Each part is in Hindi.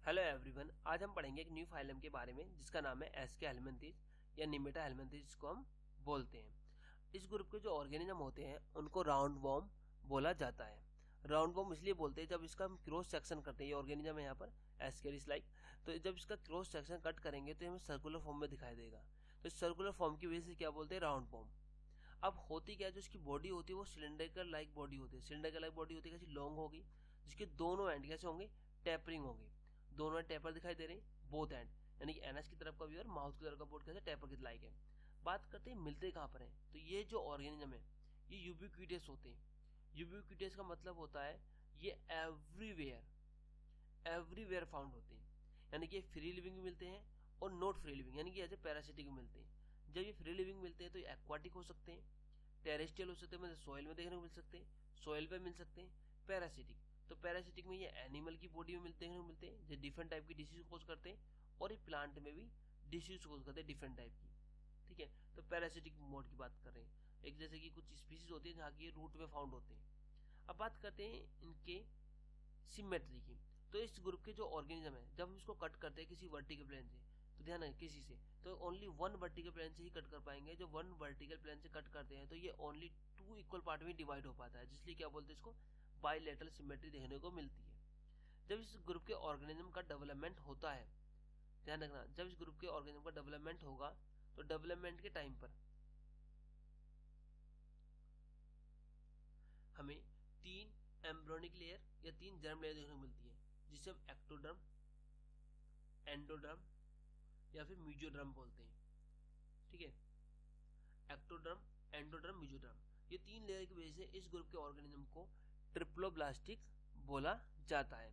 हेलो एवरीवन, आज हम पढ़ेंगे एक न्यू फाइलम के बारे में जिसका नाम है एस्के हेलमिंथेस या निमेटा हेलमिंथेस जिसको हम बोलते हैं। इस ग्रुप के जो ऑर्गेनिज्म होते हैं उनको राउंड वॉर्म बोला जाता है। राउंड वॉर्म इसलिए बोलते हैं जब इसका हम क्रॉस सेक्शन करते हैं, ये ऑर्गेनिज्म है यहाँ पर एस्केरिस लाइक, तो जब इसका क्रॉस सेक्शन कट करेंगे तो हमें सर्कुलर फॉर्म में दिखाई देगा। तो इस सर्कुलर फॉर्म की वजह से क्या बोलते हैं, राउंड वॉर्म। अब होती क्या है, जो इसकी बॉडी होती है वो सिलेंडरिकल लाइक बॉडी होती है। सिलेंडरिकल लाइक बॉडी होती है कैसी, लॉन्ग होगी, जिसके दोनों एंड कैसे होंगे, टेपरिंग होंगे। दोनों एंड टेपर दिखाई दे रहे हैं, बोथ एंड, यानी कि एनएस की तरफ का भी और माउथ की तरफ का बोर्ड कैसे टेपर के लाइक है। बात करते हैं मिलते कहाँ पर हैं, तो ये जो ऑर्गेनिज्म है ये यूबिक्विटस होते हैं। यूबिक्विटस का मतलब होता है ये एवरीवेयर फाउंड होते हैं, यानी कि फ्री लिविंग भी मिलते हैं और नॉट फ्री लिविंग यानी कि एज ए पैरासिटिक भी मिलते हैं। जब ये फ्री लिविंग मिलते हैं तो ये एक्वाटिक हो सकते हैं, टेरेस्ट्रियल हो सकते हैं, मतलब सॉइल में देखने को मिल सकते हैं, सॉइल पे मिल सकते हैं। पैरासिटिक, तो पैरासिटिक में ये एनिमल की बॉडी में देखने को मिलते हैं जो डिफरेंट टाइप की डिसीज कोज करते हैं, और ये प्लांट में भी डिसीज कोज करते हैं डिफरेंट टाइप की। ठीक है, तो पैरासिटिक मोड की बात कर रहे हैं। एक जैसे कि कुछ स्पीसीज होती है जहाँ की रूट में फाउंड होते हैं। अब बात करते हैं इनके सिमेट्री की। तो इस ग्रुप के जो ऑर्गेनिज्म है जब हम इसको कट करते हैं किसी वर्टिकल प्लेन से, तो ध्यान रखें किसी से, तो ओनली वन वर्टिकल प्लेन से ही कट कर पाएंगे। जो वन वर्टिकल प्लेन से कट करते हैं तो ये ओनली टू इक्वल पार्ट में डिवाइड हो पाता है, जिसलिए क्या बोलते हैं इसको, बाइलेटरल सिमेट्री देखने को मिलती है। जब इस ग्रुप के ऑर्गेनिज्म का डेवलपमेंट होता है, ध्यान रखना, जब इस ग्रुप के ऑर्गेनिज्म का डेवलपमेंट होगा तो डेवलपमेंट के टाइम पर हमें तीन एम्ब्रियोनिक लेयर या तीन जर्म लेयर देखने को मिलती है, जिसे हम एक्टोडर्म, एंडोडर्म या फिर मीजोडर्म बोलते हैं। ठीक है, एक्टोडर्म, एंडोडर्म, मीजोडर्म, ये तीन लेयर की वजह से इस ग्रुप के ऑर्गेनिज्म को ट्रिप्लोब्लास्टिक बोला जाता है।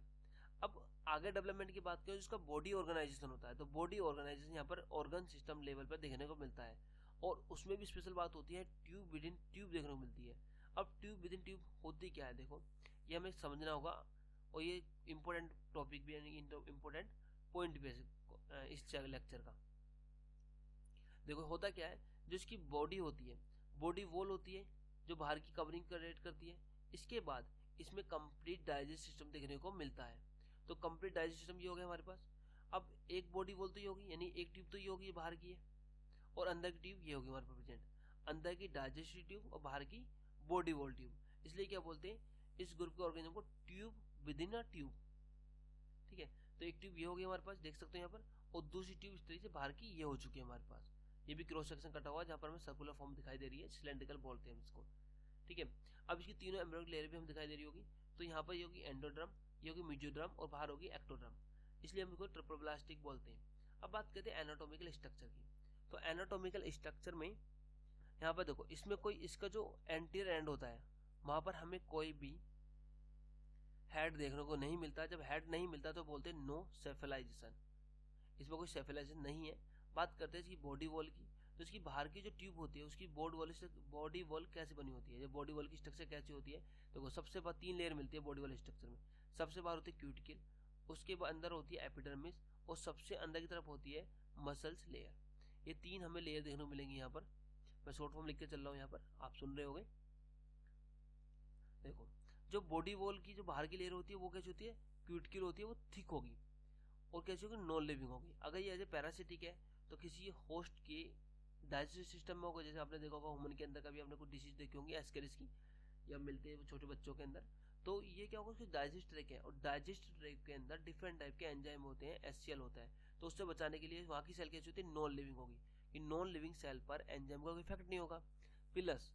अब आगे डेवलपमेंट की बात करें, जिसका बॉडी ऑर्गेनाइजेशन होता है, तो बॉडी ऑर्गेनाइजेशन यहाँ पर ऑर्गन सिस्टम लेवल पर देखने को मिलता है, और उसमें भी स्पेशल बात होती है ट्यूब विद इन ट्यूब देखने को मिलती है। अब ट्यूब विद इन ट्यूब होती क्या है, देखो ये हमें समझना होगा, और ये इंपॉर्टेंट टॉपिक भी यानी इंपॉर्टेंट पॉइंट भी है इस लेक्चर का। देखो होता क्या है, जो इसकी बॉडी होती है, बॉडी वॉल होती है जो बाहर की कवरिंग क्रिएट करती है। इसके बाद इसमें कंप्लीट डाइजेस्ट सिस्टम देखने को मिलता है। तो कंप्लीट डाइजेस्ट सिस्टम ये हो गया हमारे पास। अब एक बॉडी वॉल तो ये होगी, यानी एक ट्यूब तो ये होगी, बाहर की है, और अंदर की ट्यूब ये होगी हमारे पास प्रेजेंट। अंदर की डाइजेस्टिव ट्यूब और बाहर की बॉडी वॉल ट्यूब। इसलिए क्या बोलते हैं इस ग्रुप के ऑर्गेनिज्म को, tube with in a tube. ठीक है, तो एक ट्यूब ये होगी हमारे पास, देख सकते हो यहाँ पर, और दूसरी ट्यूब इस तरीके से बाहर की ये हो चुकी है हमारे पास। ये भी क्रॉस सेक्शन कटा हुआ है, जहाँ पर हमें सर्कुलर फॉर्म दिखाई दे रही है, सिलेंड्रिकल बोलते हैं हम इसको। ठीक है, अब इसकी तीनों एम्ब्रियोनिक लेयर भी हम दिखाई दे रही होगी। तो यहाँ पर ये होगी एंडोड्रम, ये होगी मीजोड्रम, और बाहर होगी एक्टोड्रम, इसलिए हम इसको ट्रिप्लोब्लास्टिक बोलते हैं। अब बात करते हैं एनाटॉमिकल स्ट्रक्चर की। तो एनाटॉमिकल स्ट्रक्चर में यहाँ पर देखो, इसमें कोई इसका जो एंटीरियर एंड होता है वहां पर हमें कोई भी हेड देखने को नहीं मिलता। जब हेड नहीं मिलता तो बोलते हैं नो सेफेलाइजेशन, इसमें कोई सेफेलाइजेशन नहीं है। बात करते हैं इसकी बॉडी वॉल की। तो इसकी बाहर की जो ट्यूब होती है उसकी बॉडी वॉल कैसे बनी होती है, जो बॉडी वॉल की स्ट्रक्चर कैसी होती है, देखो सबसे बाहर तीन लेयर मिलती है बॉडी वॉल स्ट्रक्चर में। सबसे बाहर होती है क्यूटिकल, उसके बाद अंदर होती है एपिडर्मिस, और सबसे अंदर की तरफ होती है मसल्स लेयर। ये तीन हमें लेयर देखने को मिलेंगी यहाँ पर। मैं शॉर्ट फॉर्म लिख के चल रहा हूँ, यहाँ पर आप सुन रहे होंगे। देखो, जो बॉडी वॉल की जो बाहर की लेयर होती है वो कैसी होती है, क्यूटिकल होती है, वो थिक होगी, और कैसी होगी, नॉन लिविंग होगी। अगर ये एज ए पैरासिटिक है तो किसी होस्ट के डाइजेस्टिव सिस्टम में होगा, जैसे आपने देखा होगा ह्यूमन के अंदर कभी आपने कुछ डिसीज देखी होंगी एस्केरिस की, या मिलते हैं छोटे बच्चों के अंदर। तो ये क्या होगा, उसकी डाइजेस्ट ट्रैक है, और डाइजेस्ट ट्रैक के अंदर डिफरेंट टाइप के एंजाइम होते हैं, एचसीएल होता है। तो उससे बचाने के लिए वहाँ की सेल कैसी होती है, नॉन लिविंग होगी, कि नॉन लिविंग सेल पर एंजाइम का कोई इफेक्ट नहीं होगा। प्लस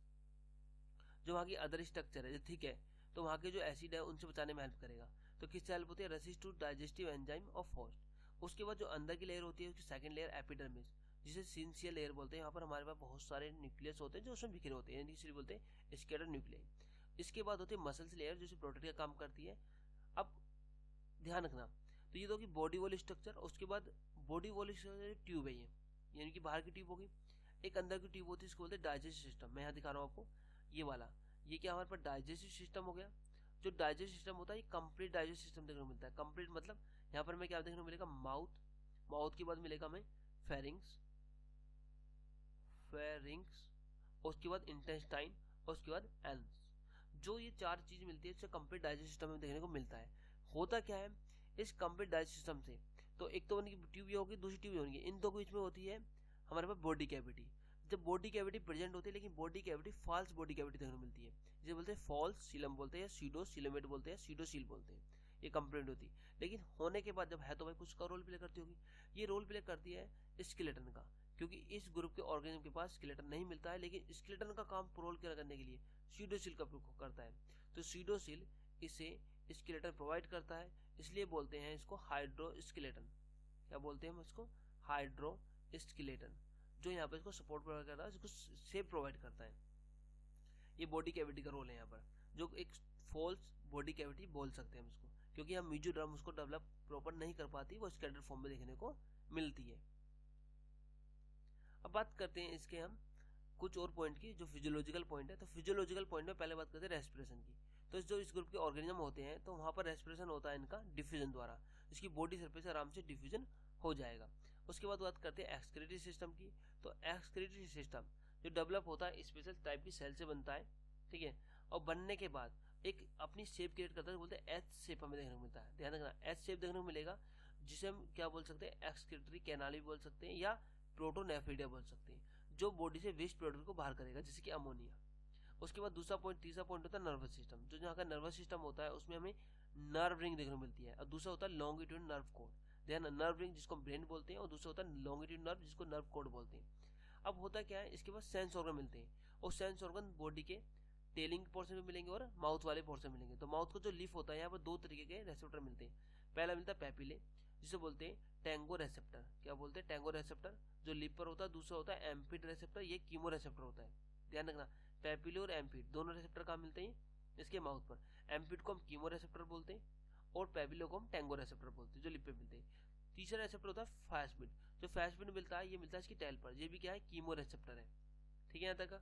जो वहाँ की अदर स्ट्रक्चर है, ठीक है, तो वहाँ के जो एसिड है उनसे बचाने में हेल्प करेगा। तो किससे हेल्प होती है, resist to digestive enzyme of host. उसके बाद जो अंदर की लेयर होती है उसकी सेकंड लेयर एपिडर्मिस, जिसे सिंसियर लेयर बोलते हैं। यहाँ पर हमारे पास बहुत सारे न्यूक्लियस होते हैं जो उसमें बिखरे होते हैं, इसलिए बोलते हैं स्कैटर्ड न्यूक्लियाई। इसके बाद होती है मसल्स लेयर, जो प्रोटेक्ट का काम करती है। अब ध्यान रखना, तो ये तो होगी बॉडी वॉल स्ट्रक्चर। उसके बाद बॉडी वॉल स्ट्रक्चर ट्यूब है ये, यानी कि बाहर की ट्यूब होगी। एक अंदर की ट्यूब होती है, इसको बोलते हैं डाइजेस्टिव सिस्टम। मैं यहाँ दिखा रहा हूँ आपको, ये वाला, ये क्या हमारे पास डाइजेस्टिव सिस्टम हो गया। जो डाइजेस्टिव सिस्टम होता है ये कंप्लीट डाइजेस्टिव सिस्टम देखने को मिलता है। कंप्लीट मतलब यहाँ पर हमें क्या देखने को मिलेगा, माउथ, माउथ के बाद मिलेगा हमें फेरिंग्स, उसके बाद इंटेस्टाइन, और उसके बाद एल्स। जो ये चार चीज मिलती है इससे कंप्लीट डाइजेस्टिव सिस्टम में देखने को मिलता है। होता क्या है, इस कंप्लीट डाइजेस्ट सिस्टम से। तो एक तो उनकी ट्यूब ये होगी, दूसरी ट्यूब ये होगी, इन दो के बीच में होती है हमारे पास बॉडी कैविटी। जब बॉडी कैविटी प्रेजेंट होती है, लेकिन body cavity false body cavity देखने को मिलती है, जिसे बोलते हैं फॉल्स सीलम बोलते हैं, सीडो सीलोमेट बोलते हैं, सीडोसील बोलते हैं, ये कंप्लेंट होती है। लेकिन होने के बाद जब है तो भाई कुछ का रोल प्ले करती होगी, ये रोल प्ले करती है स्केलेटन का, क्योंकि इस ग्रुप के ऑर्गेनिज्म के पास स्केलेटन नहीं मिलता है, लेकिन स्केलेटन का काम रोल करने के लिए सीडोसील का उपयोग करता है। तो सीडोसील इसे स्केलेटन प्रोवाइड करता है, इसलिए बोलते हैं इसको हाइड्रोस्केलेटन। क्या बोलते हैं हम इसको? हाइड्रोस्केलेटन, जो यहाँ पर इसको सपोर्ट प्रोवाइड करता है, इसको शेप प्रोवाइड करता है। ये बॉडी कैविटी का रोल है यहाँ पर, जो एक फॉल्स बॉडी कैविटी बोल सकते हैं हम इसको, क्योंकि हम मीजोड्रम उसको डेवलप प्रॉपर नहीं कर पाती, वो स्कैटर्ड फॉर्म में देखने को मिलती है। अब बात करते हैं इसके हम कुछ और पॉइंट की, जो फिजियोलॉजिकल पॉइंट है। तो फिजियोलॉजिकल पॉइंट में पहले बात करते हैं रेस्पिरेशन की। तो जो इस ग्रुप के ऑर्गेनिज्म होते हैं, तो वहाँ पर रेस्पिरेशन होता है इनका डिफ्यूजन द्वारा, इसकी बॉडी सरफेस से आराम से डिफ्यूजन हो जाएगा। उसके बाद बात करते हैं एक्सक्रीटरी सिस्टम की। तो एक्सक्रीटरी सिस्टम जो डेवलप होता है स्पेशल टाइप की सेल से बनता है, ठीक है, और बनने के बाद एक अपनी शेप क्रिएट करता है, बोलते हैं एच शेप हमें देखने को मिलता है। ध्यान रखना, एच शेप देखने को मिलेगा, जिसे हम क्या बोल सकते हैं? एक्सक्रीटरी कैनाल भी बोल सकते हैं, या प्रोटोनेफ्रिडिया बोल सकते हैं, जो बॉडी से वेस्ट प्रोडक्ट को बाहर करेगा, जैसे कि अमोनिया। उसके बाद दूसरा पॉइंट, तीसरा पॉइंट होता है नर्वस सिस्टम। जो जहाँ का नर्वस सिस्टम होता है उसमें हमें नर्व रिंग देखने को मिलती है, और दूसरा होता है लॉन्गिट्यूड नर्व कोड। ध्यान, नर्व रिंग जिसको ब्रेन बोलते हैं, और दूसरा होता है लॉन्गिट्यूड नर्व जिसको नर्व कोड बोलते हैं। अब होता क्या है, इसके बाद सेंस ऑर्गन मिलते हैं, और सेंस ऑर्गन बॉडी के टेलिंग पोर्शन में मिलेंगे और माउथ वाले पोर्शन में मिलेंगे। तो माउथ को जो लिफ होता है, यहाँ पर दो तरीके के रेसेप्टर मिलते हैं। पहला मिलता है पैपिले, जिसे बोलते हैं टैंगो रेसेप्टर। क्या बोलते हैं? टैंगो रेसेप्टर, जो लिप पर होता है। दूसरा होता है एम्फिड रेसेप्टर, ये कीमो रेसेप्टर होता है। ध्यान रखना, पैपिले और एम्फिड दोनों रेसेप्टर कहाँ मिलते हैं? इसके माउथ पर। एम्फिड को हम कीमो रेसेप्टर बोलते हैं, और पैपिले को हम टैंगो रेसेप्टर बोलते हैं, जो लिप पे मिलते हैं। तीसरा रेसेप्टर होता है फास्टबिट। जो फास्टबिट मिलता है, ये मिलता है इसकी टेल पर, ये भी क्या है? कीमो रेसेप्टर है। ठीक है यहाँ तक का।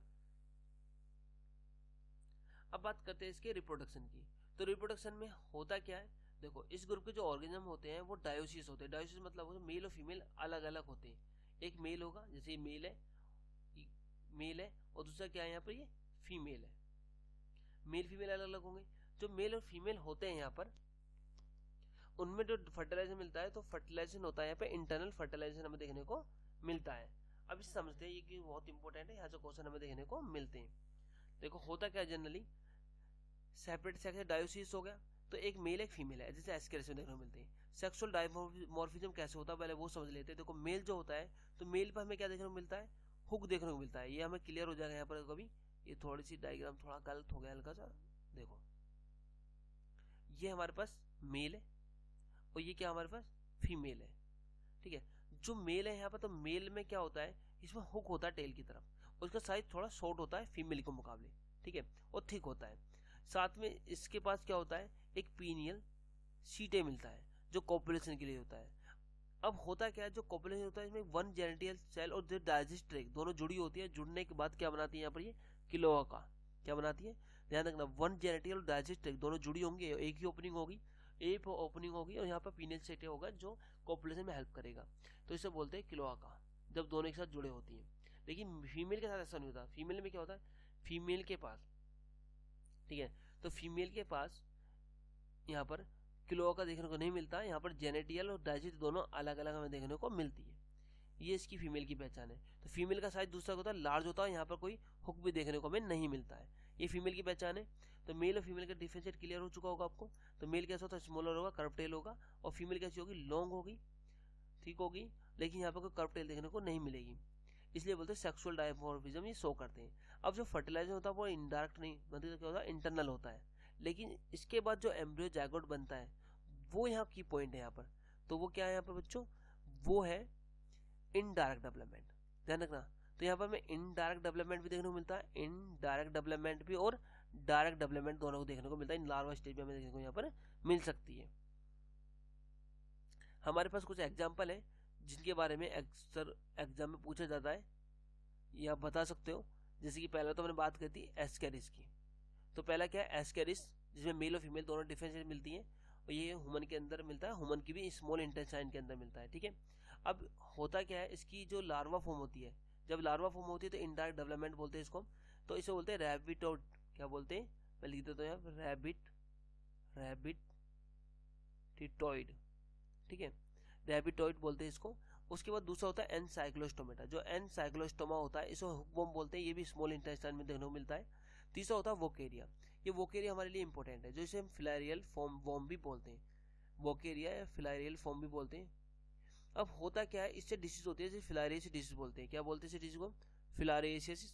अब बात करते हैं इसके रिप्रोडक्शन की। तो रिप्रोडक्शन में होता क्या है, देखो, इस ग्रुप के जो ऑर्गेनिज्म होते हैं वो डायोसिस होते हैं। डायोसिस मतलब मेल और फीमेल अलग अलग होते हैं। एक मेल होगा, जैसे ये मेल है, और दूसरा क्या है यहाँ पर? ये फीमेल है। मेल फीमेल अलग अलग होंगे। जो मेल और फीमेल होते हैं यहाँ पर, उनमें जो फर्टिलाइजेशन मिलता है, तो फर्टिलाइजेशन होता है यहाँ पे इंटरनल फर्टिलाइजेशन हमें देखने को मिलता है। अब इसे समझते हैं, ये कि बहुत इंपॉर्टेंट है, यहाँ से क्वेश्चन हमें देखने को मिलते हैं। देखो होता क्या है, जनरली सेपरेट सेक्स डायोसिस हो गया, तो एक मेल एक फीमेल है, जैसे एस्केरिस में देखने को मिलते हैं। सेक्सुअल डायमॉर्फिज्म कैसे होता है पहले वो समझ लेते हैं। देखो मेल जो होता है, तो मेल पर हमें क्या देखने को मिलता है? हुक देखने को मिलता है। ये हमें क्लियर हो जाएगा यहाँ पर। कभी ये थोड़ी सी डायग्राम थोड़ा गलत हो गया हल्का सा, देखो ये हमारे पास मेल है, और ये क्या हमारे पास? फीमेल है। ठीक है, जो मेल है यहाँ पर, तो मेल में क्या होता है? इसमें हुक होता है टेल की तरफ, उसका साइज थोड़ा शॉर्ट होता है फीमेल के मुकाबले, ठीक है, और थिक होता है। साथ में इसके पास क्या होता है? एक पीनियल सीटे मिलता है, जो कॉपुलेशन के लिए होता है। अब होता क्या है, जो कॉपुलेशन होता है, इसमें वन जेनिटल सेल और जो डाइजेस्ट ट्रैक्ट दोनों जुड़ी होती है। जुड़ने के बाद क्या बनाती है यहाँ पर? ये क्लोआका। क्या बनाती है? ध्यान रखना, वन जेनिटल और डाइजेस्ट ट्रैक्ट दोनों जुड़ी होंगी, एक ही ओपनिंग होगी, एक ओपनिंग होगी, और यहाँ पर पीनियल सीटे होगा जो कॉपुलेशन में हेल्प करेगा। तो इसे बोलते हैं क्लोआका, जब दोनों एक साथ जुड़े होती हैं। लेकिन फीमेल के साथ ऐसा नहीं होता। फीमेल में क्या होता है? फीमेल के पास, ठीक है, तो फीमेल के पास यहाँ पर क्लोआका देखने को नहीं मिलता। यहाँ पर जेनेटियल और डाइजेस्ट दोनों अलग अलग हमें देखने को मिलती है। ये इसकी फीमेल की पहचान है। तो फीमेल का साइज दूसरा होता है लार्ज होता है, यहाँ पर कोई हुक भी देखने को हमें नहीं मिलता है। ये फीमेल की पहचान है। तो मेल और फीमेल का डिफरेंशिएट क्लियर हो चुका होगा आपको। तो मेल कैसा होता है? स्मॉलर होगा, कर्व टेल होगा, और फीमेल कैसी होगी? लॉन्ग होगी, ठीक होगी, लेकिन यहाँ पर कोई कर्व टेल देखने को नहीं मिलेगी। इसलिए बोलते हैं सेक्सुअल डायमॉर्फिज्म ये शो करते हैं। अब जो फर्टिलाइजेशन होता है वो इनडायरेक्ट नहीं, मतलब क्या होता है? इंटरनल होता है। लेकिन इसके बाद जो एम्ब्रियो जायगोट बनता है, वो यहाँ की पॉइंट है यहाँ पर। तो वो क्या है यहाँ पर बच्चों? वो है इनडायरेक्ट डेवलपमेंट। ध्यान रखना, तो यहाँ पर हमें इनडायरेक्ट डेवलपमेंट भी देखने को मिलता है, इनडायरेक्ट डेवलपमेंट भी और डायरेक्ट डेवलपमेंट दोनों को देखने को मिलता है। इन लार्वा स्टेज में हमें देखने को यहाँ पर मिल सकती है। हमारे पास कुछ एग्जाम्पल है जिनके बारे में अक्सर एग्जाम में पूछा जाता है, ये आप बता सकते हो। जैसे कि पहला तो मैंने बात की थी एस्केरिस की। तो पहला क्या है? एस्केरिस, जिसमें मेल और फीमेल दोनों डिफरेंशिएट मिलती हैं, और ये ह्यूमन के अंदर मिलता है, ह्यूमन की भी स्मॉल इंटेस्टाइन के अंदर मिलता है, ठीक है। अब होता क्या है, इसकी जो लार्वा फॉर्म होती है, जब लार्वा फॉर्म होती है तो इनडायरेक्ट डेवलपमेंट बोलते हैं इसको। तो इसे बोलते हैं रैबिटोड। क्या बोलते हैं? मैं लिख देता हूँ यहाँ, रैबिटिटॉइड। ठीक है, रैबिटॉइड बोलते हैं इसको। उसके बाद दूसरा होता है एनसाइक्लोस्टोमेटा, जो एनसाइक्लोस्टोमा होता है इसको हुकवॉर्म बोलते हैं, ये भी स्मॉल इंटेस्टाइन में देखने को मिलता है। तीसरा होता है वोकेरिया, ये वोकेरिया हमारे लिए इंपॉर्टेंट है, जो इसे हम फिलारियल फॉर्म वॉर्म भी बोलते हैं, वोकेरिया या फिलारियल फॉर्म भी बोलते हैं। अब होता क्या है, इससे डिसीज होती है, जैसे फिलारियसिस डिसीज बोलते हैं, क्या बोलते हैं इस डिसीज को, फिलारियसिस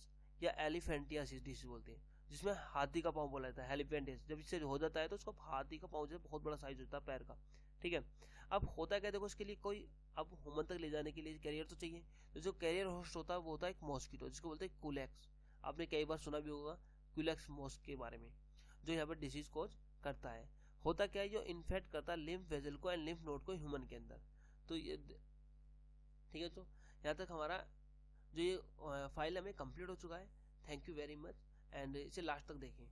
या एलिफेंटियासिस डिसीज बोलते हैं, जिसमें हाथी का पाँव बोला जाता है, एलिफेंटियासिस। जब इससे हो जाता है तो उसको हाथी का पाँव जैसे बहुत बड़ा साइज होता है पैर का, ठीक है। अब होता क्या, देखो इसके लिए कोई, अब ह्यूमन तक ले जाने के लिए कैरियर तो चाहिए, तो जो कैरियर होस्ट होता है वो होता है एक मॉस्किटो, जिसको बोलते हैं कुलेक्स। आपने कई बार सुना भी होगा कुलेक्स मॉस्क के बारे में, जो यहाँ पर डिसीज कोज करता है। होता क्या है, जो इन्फेक्ट करता है लिम्फ वेजल को एंड लिम्फ नोड को ह्यूमन के अंदर। तो ये ठीक है, तो यहाँ तक हमारा जो ये फाइल हमें कंप्लीट हो चुका है। Thank you very much, and इसे लास्ट तक देखें।